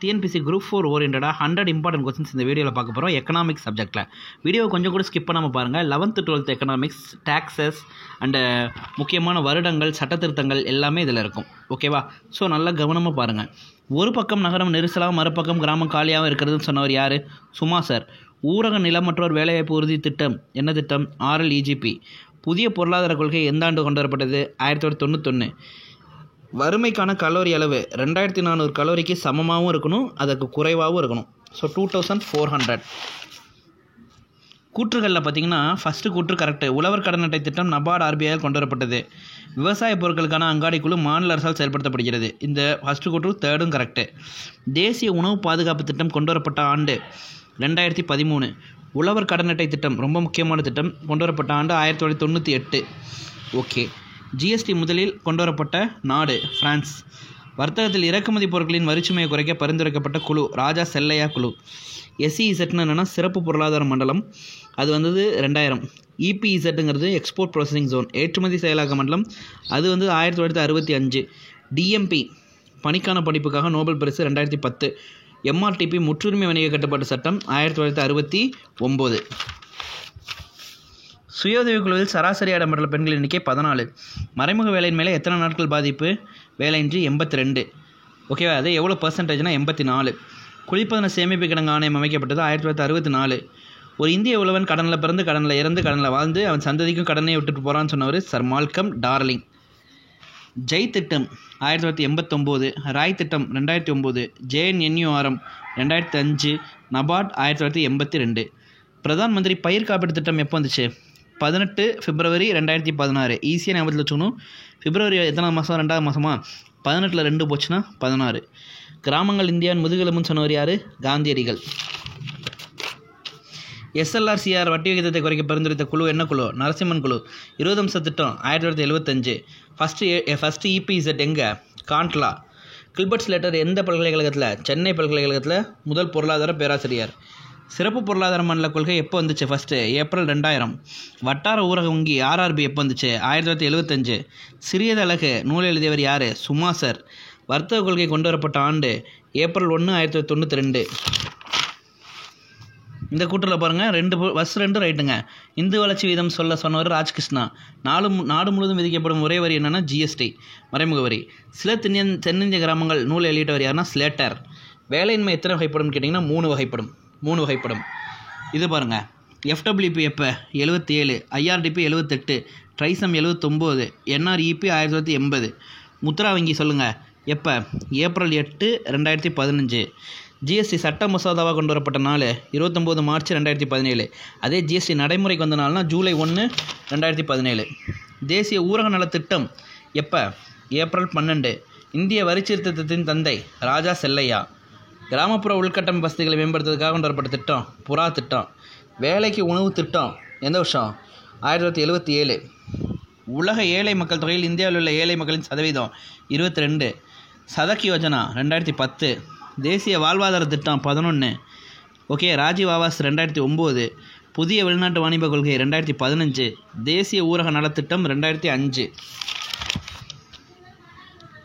TNPSC group 4 ஓரியன்டாக 100 important questions இந்த வீடியோவில் பார்க்க போகிறோம் எக்கனாமிக்ஸ் சப்ஜெக்ட்டில். வீடியோ கொஞ்சம் கூட ஸ்கிப் பண்ணாமல் பாருங்கள். 11th 12th economics, taxes and முக்கியமான வருடங்கள், சட்டத்திருத்தங்கள் எல்லாமே இதில் இருக்கும். ஓகேவா? ஸோ நல்லா கவனமாக பாருங்கள். ஒரு பக்கம் நகரம் நெரிசலாகவும் மறுபக்கம் கிராமம் காலியாகவும் இருக்கிறதுன்னு சொன்னவர் யார்? சுமா சார். ஊரக நிலமற்றோர் வேலைவாய்ப்பு உறுதி திட்டம் என்ன திட்டம்? RLEGP. புதிய பொருளாதார கொள்கை எந்த ஆண்டு கொண்டு வரப்பட்டது? 1991. வறுமைக்கான கலோரி அளவு 2400 கலோரிக்கு சமமாகவும் இருக்கணும், அதற்கு குறைவாகவும் இருக்கணும். ஸோ 2400. கூற்றுகளில் பார்த்தீங்கன்னா ஃபஸ்ட்டு கூற்று கரெக்டு. உழவர் கடன் அட்டை திட்டம் நபார்டு RBIயால் கொண்டு வரப்பட்டது. விவசாய பொருட்களுக்கான அங்காடி குழு மாநில அரசால் செயல்படுத்தப்படுகிறது. இந்த ஃபஸ்ட்டு கூற்று தேர்டும் கரெக்டு. தேசிய உணவு பாதுகாப்பு திட்டம் கொண்டு வரப்பட்ட ஆண்டு 2013. உழவர் கடன் அட்டை திட்டம் ரொம்ப முக்கியமான திட்டம், கொண்டு வரப்பட்ட ஆண்டு 1998. ஓகே. ஜிஎஸ்டி முதலில் கொண்டு வரப்பட்ட நாடு பிரான்ஸ். வர்த்தகத்தில் இறக்குமதி பொருட்களின் வரிச்சுமையை குறைக்க பரிந்துரைக்கப்பட்ட குழு ராஜா செல்லையா குழு. SEZன்னு என்னென்னா சிறப்பு பொருளாதார மண்டலம், அது வந்தது 2000. EPZங்கிறது எக்ஸ்போர்ட் ப்ராசஸிங் ஜோன், ஏற்றுமதி செயலாக்க மண்டலம், அது வந்து 1965. DMP பணிக்கான படிப்புக்காக நோபல் பரிசு 2010. MRTP முற்றுரிமை வணிக கட்டுப்பாட்டு சட்டம் 1969. சுய உதவிக்குழுவில் சராசரி இடம்பெற்றுள்ள பெண்கள் எண்ணிக்கை 14. மறைமுக வேலையின் மேலே எத்தனை நாட்கள் பாதிப்பு? வேலையின்றி 82. ஓகேவா? அது எவ்வளோ பர்சன்டேஜ்னா 84. குளிப்பதன சேமிப்பு கிடங்கு ஆணையம் அமைக்கப்பட்டது 1964. ஒரு இந்திய உழவன் கடனில் பிறந்து கடனில் இறந்து கடனில் வாழ்ந்து அவன் சந்ததிக்கும் கடனை விட்டுட்டு போகிறான்னு சொன்னவர் சர் மால்கம் டார்லிங். ஜெய் திட்டம் 1989. ராய் திட்டம் 2009. JNNURM 2005. நபார்ட் 1982. பிரதான் மந்திரி பயிர் காப்பீடு திட்டம் எப்போ வந்துச்சு? 18 பிப்ரவரி 2016. ஈஸியாக ஞாபகத்தில் வச்சுக்கணும். பிப்ரவரி எத்தனாவது மாதம்? 2வது மாதமா? 18ல் 2 போச்சுன்னா 16. கிராமங்கள் இந்தியாவின் முதுகெலும்புன்னு சொன்னவர் யார்? காந்தியடிகள். SLRCR வட்டி விகிதத்தை குறைக்க பரிந்துரைத்த குழு என்ன குழு? நரசிம்மன் குழு. 20 அம்ச திட்டம் 1975. ஃபஸ்ட்டு EPZ எங்கே? காண்ட்லா. கில்பர்ட் ஸ்லேட்டர் எந்த பல்கலைக்கழகத்தில்? சென்னை பல்கலைக்கழகத்தில் முதல் பொருளாதார பேராசிரியர். சிறப்பு பொருளாதார மண்டல கொள்கை எப்போ வந்துச்சு? First April 2000. வட்டார ஊரக வங்கி RRB எப்போ வந்துச்சு? 1975. சிறியது அழகு நூல் எழுதியவர் யார்? சுமா சார். வர்த்தக கொள்கை கொண்டு வரப்பட்ட ஆண்டு ஏப்ரல் 1, 1992. இந்த கூட்டில் பாருங்கள், ஃபஸ்ட் 2 ரைட்டுங்க. இந்து வளர்ச்சி வீதம் சொல்ல சொன்னவர் ராஜ்கிருஷ்ணா. நாடு முழுவதும் விதிக்கப்படும் ஒரே வரி என்னென்னா GST, மறைமுக வரி. சில தென்னிந்திய கிராமங்கள் நூல் வெளியிட்டவர் யாருன்னா ஸ்லேட்டர். வேலையின்மை எத்தனை வகைப்படும் கேட்டிங்கன்னா 3 வகைப்படும். இது பாருங்கள், FWP எப்போ? 77. IRDP 78. ட்ரைசம் 79. NREP 1980. முத்ரா வங்கி சொல்லுங்கள் எப்போ? ஏப்ரல் 8, 2015. GST சட்ட மசோதாவாக கொண்டு வரப்பட்ட நாள் 29 மார்ச் 2017. அதே GST நடைமுறைக்கு வந்த நாள்னா ஜூலை 1, 2017. தேசிய ஊரக நலத்திட்டம் எப்போ? ஏப்ரல் 12. இந்திய வரிச்சீர்திருத்தத்தின் தந்தை ராஜா செல்லையா. கிராமப்புற உள்கட்டமைப்பு வசதிகளை மேம்படுத்துவதற்காக கொண்டு வரப்பட்ட திட்டம் புறா திட்டம். வேலைக்கு உணவு திட்டம் எந்த வருஷம்? 1977. உலக ஏழை மக்கள் தொகையில் இந்தியாவில் உள்ள ஏழை மக்களின் சதவீதம் 22. சதக் யோஜனா 2010. தேசிய வாழ்வாதார திட்டம் 11. ஓகே. ராஜீவ் ஆவாஸ் 2009. புதிய வெளிநாட்டு வாணிப கொள்கை 2015. தேசிய ஊரக நலத்திட்டம் 2005.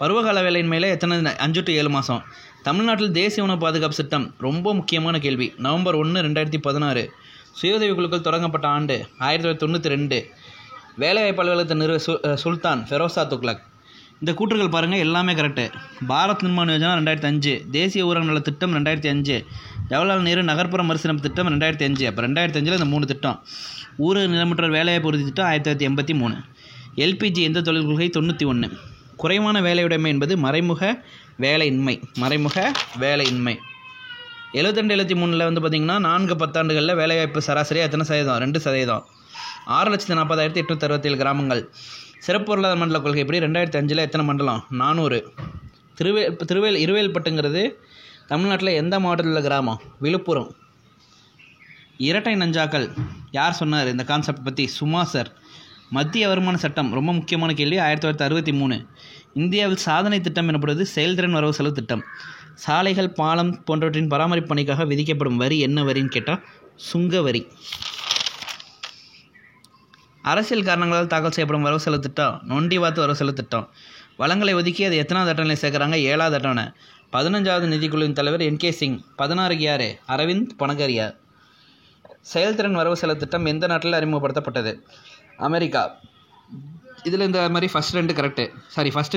பருவகால வேலையின் மேலே எத்தனை? 5 to 7 மாதம். தமிழ்நாட்டில் தேசிய உணவு பாதுகாப்பு திட்டம் ரொம்ப முக்கியமான கேள்வி. நவம்பர் 1, 2016. சுய உதவி குழுக்கள் தொடங்கப்பட்ட ஆண்டு 1992. வேலைவாய்ப்பு அலுவலகத்தை சுல்தான் ஃபெரோசா துக்ளக். இந்த கூற்றுகள் பாருங்கள், எல்லாமே கரெக்டு. பாரத் நிர்மாண் யோஜனா 2005. தேசிய ஊரக நல திட்டம் 2005. ஜவஹர்லால் நேரு நகர்ப்புற மறுசீரமைப்பு திட்டம் 2005. அப்போ 2005 இந்த 3 திட்டம். ஊரக நிலமற்ற வேலைவாய்ப்பு உறுதி திட்டம் 1983. LPG எந்த தொழில் கொள்கை? 91. குறைவான வேலையுடைமை என்பது மறைமுக வேலையின்மை. 72-73 வந்து பார்த்திங்கன்னா 4 பத்தாண்டுகளில் வேலைவாய்ப்பு சராசரியாக எத்தனை சதவீதம்? 2%. 6,40,867 கிராமங்கள். சிறப்பு பொருளாதார மண்டல கொள்கை எப்படி? 2005 எத்தனை மண்டலம்? 400. இருவேல்பட்டுங்கிறது தமிழ்நாட்டில் எந்த மாவட்டத்தில் உள்ள கிராமம்? விழுப்புரம். இரட்டை நஞ்சாக்கள் யார் சொன்னார் இந்த கான்செப்ட் பற்றி? சுமா சார். மத்திய வருமான சட்டம் ரொம்ப முக்கியமான கேள்வி. 1963. இந்தியாவில் சாதனை திட்டம் எனப்படுவது செயல்திறன் வரவு செலவு திட்டம். சாலைகள், பாலம் போன்றவற்றின் பராமரிப்பு பணிக்காக விதிக்கப்படும் வரி என்ன வரின்னு கேட்டால் சுங்க வரி. அரசியல் காரணங்களால் தாக்கல் செய்யப்படும் வரவு செலவு திட்டம் நொண்டி வாத்து வரவு செலவு திட்டம். வளங்களை ஒதுக்கி அது எத்தனாவது அட்டவணையில் சேர்க்குறாங்க? 7வது அட்டவணை. 15வது நிதிக்குழுவின் தலைவர் என்.கே. சிங். 16க்கு யார்? அரவிந்த் பனகரியா. செயல்திறன் வரவு செலவு திட்டம் எந்த நாட்டில் அறிமுகப்படுத்தப்பட்டது? அமெரிக்கா. இதில் இந்த மாதிரி ஃபஸ்ட்டு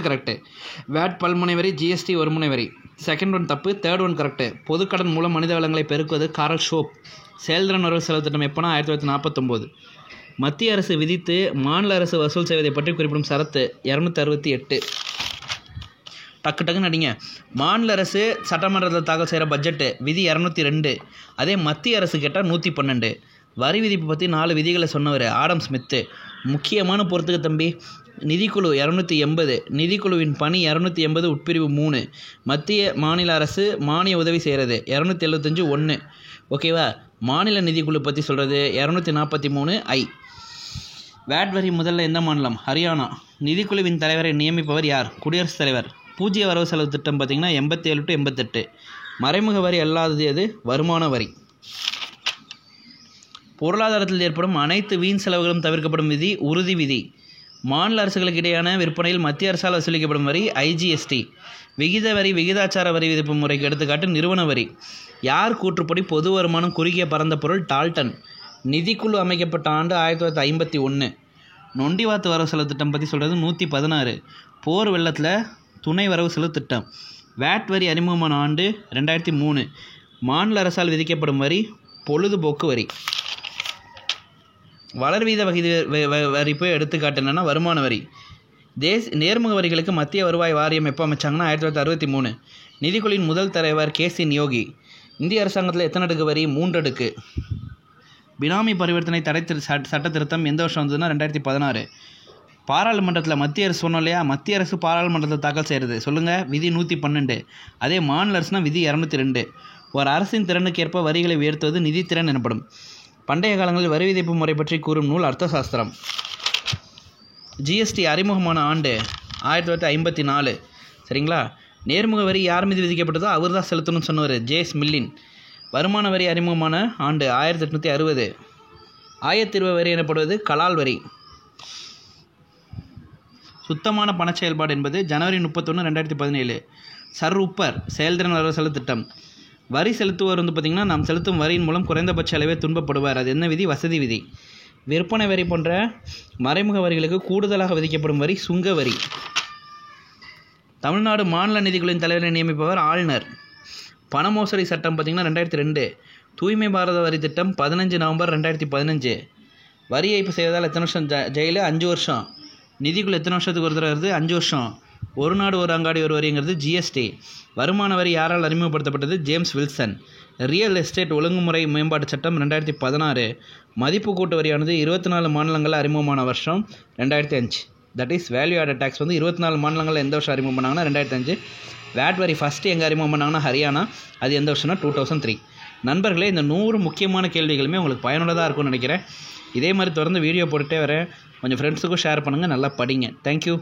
கரெக்டு. வேட் பல்முனை வரி, ஜிஎஸ்டி ஒரு முனை வரி. செகண்ட் ஒன் தப்பு, தேர்ட் ஒன் கரெக்டு. பொதுக்கடன் மூலம் மனித வளங்களை பெருக்குவது காரல் ஷோப். செயல்திறன் வரவு செலவு திட்டம் எப்போனா 1949. மத்திய அரசு விதித்து மாநில அரசு வசூல் செய்வதை பற்றி குறிப்பிடும் சரத்து 268. டக்குன்னு அடிங்க. மாநில அரசு சட்டமன்றத்தில் தாக்கல் செய்கிற பட்ஜெட்டு விதி 202. அதே மத்திய அரசு கேட்டால் 112. வரி விதிப்பு பற்றி 4 விதிகளை சொன்னவர் ஆடம் ஸ்மித்து. முக்கியமான பொறுத்துக்கு தம்பி. நிதிக்குழு 280. நிதிக்குழுவின் பணி 280 உட்பிரிவு 3. மத்திய மாநில அரசு மானிய உதவி செய்கிறது 275 1. ஓகேவா? மாநில நிதிக்குழு பற்றி சொல்கிறது 243 I. வேட் வரி முதல்ல எந்த மாநிலம்? ஹரியானா. நிதிக்குழுவின் தலைவரை நியமிப்பவர் யார்? குடியரசுத் தலைவர். பூஜ்ய வரவு செலவு திட்டம் பார்த்திங்கன்னா 87 to 88. மறைமுக வரி அல்லாதது எது? வருமான வரி. பொருளாதாரத்தில் ஏற்படும் அனைத்து வீண் செலவுகளும் தவிர்க்கப்படும் விதி உறுதி விதி. மாநில அரசுகளுக்கு இடையான விற்பனையில் மத்திய அரசால் வசூலிக்கப்படும் வரி IGST. விகித வரி விகிதாச்சார வரி விதிப்பு முறைக்கு எடுத்துக்காட்டு நிறுவன வரி. யார் கூற்றுப்படி பொது வருமானம் குறுகிய பரந்த பொருள்? டால்டன். நிதிக்குழு அமைக்கப்பட்ட ஆண்டு 1951. நொண்டிவாத்து வரவு செலவு திட்டம் பற்றி சொல்கிறது 116. போர் வெள்ளத்தில் துணை வரவு செலவு திட்டம். வேட் வரி அறிமுகமான ஆண்டு 2003. மாநில அரசால் விதிக்கப்படும் வரி பொழுதுபோக்கு வரி. வளர்வீத வரிப்பு எடுத்துக்காட்டு என்னென்னா வருமான வரி. நேர்முக வரிகளுக்கு மத்திய வருவாய் வாரியம் எப்போ அமைச்சாங்கன்னா 1963. நிதிக்குழுவின் முதல் தலைவர் கே.சி. நியோகி. இந்திய அரசாங்கத்தில் எத்தனை அடுக்கு வரி? 3 அடுக்கு. பினாமி பரிவர்த்தனை தடை சட்ட திருத்தம் எந்த வருஷம் வந்ததுன்னா 2016. பாராளுமன்றத்தில் மத்திய அரசு சொன்னோம் இல்லையா? மத்திய அரசு பாராளுமன்றத்தில் தாக்கல் செய்கிறது சொல்லுங்கள். விதி 112. அதே மாநில அரசுனா விதி 202. ஒரு அரசின் திறனுக்கு ஏற்ப வரிகளை உயர்த்துவது நிதித்திறன் எனப்படும். பண்டைய காலங்களில் வரி விதிப்பு முறை பற்றி கூறும் நூல் அர்த்தசாஸ்திரம். ஜிஎஸ்டி அறிமுகமான ஆண்டு 1954. சரிங்களா? நேர்முக வரி யார் மீது விதிக்கப்பட்டதோ அவர் தான் செலுத்தணும்னு சொன்னவர் ஜேஸ் மில்லின். வருமான வரி அறிமுகமான ஆண்டு 1860. ஆயத்தீர்வு வரி எனப்படுவது கலால் வரி. சுத்தமான பண செயல்பாடு என்பது ஜனவரி 31, 2017. சர் உப்பர் செயல்திறன் வரவு செலவு திட்டம். வரி செலுத்துவோர் பார்த்திங்கன்னா நாம் செலுத்தும் வரியின் மூலம் குறைந்தபட்ச அளவே துன்பப்படுவார். அது என்ன விதி? வசதி விதி. விற்பனை வரி போன்ற மறைமுக வரிகளுக்கு கூடுதலாக விதிக்கப்படும் வரி சுங்க வரி. தமிழ்நாடு மாநில நிதிக்குழுவின் தலைவரை நியமிப்பவர் ஆளுநர். பண மோசடி சட்டம் பார்த்திங்கன்னா 2002. தூய்மை பாரத வரி திட்டம் 15 நவம்பர் 2015. வரி ஏய்ப்பு செய்வதால் எத்தனை வருஷம் ஜெயிலு? 5 வருஷம். நிதிக்குழு எத்தனை வருஷத்துக்கு ஒரு தடவை வருது? 5 வருஷம். ஒரு நாடு ஒரு அங்காடி ஒரு வரிங்கிறது ஜிஎஸ்டி. வருமான வரி யாரால் அறிமுகப்படுத்தப்பட்டது? James Wilson. ரியல் எஸ்டேட் ஒழுங்குமுறை மேம்பாட்டு சட்டம் 2016. மதிப்பு கூட்டு வரியானது 24 மாநிலங்களில் அறிமுகமான வருஷம் 2005. That is value added tax 24 மாநிலங்களில் எந்த வருஷம் அறிமுகம் பண்ணாங்கன்னா 2005. வேட் வரி ஃபஸ்ட்டு எங்கே அறிமுகம் பண்ணாங்கன்னா ஹரியானா. அது எந்த வருஷம்னா 2003. நண்பர்களே, இந்த 100 முக்கியமான கேள்விகளுமே உங்களுக்கு பயனுள்ளதாக இருக்கும்னு நினைக்கிறேன். இதே மாதிரி தொடர்ந்து வீடியோ போட்டுகிட்டே வரேன். கொஞ்சம் ஃப்ரெண்ட்ஸுக்கும் ஷேர் பண்ணுங்கள். நல்லா படிங்க. தேங்க்யூ.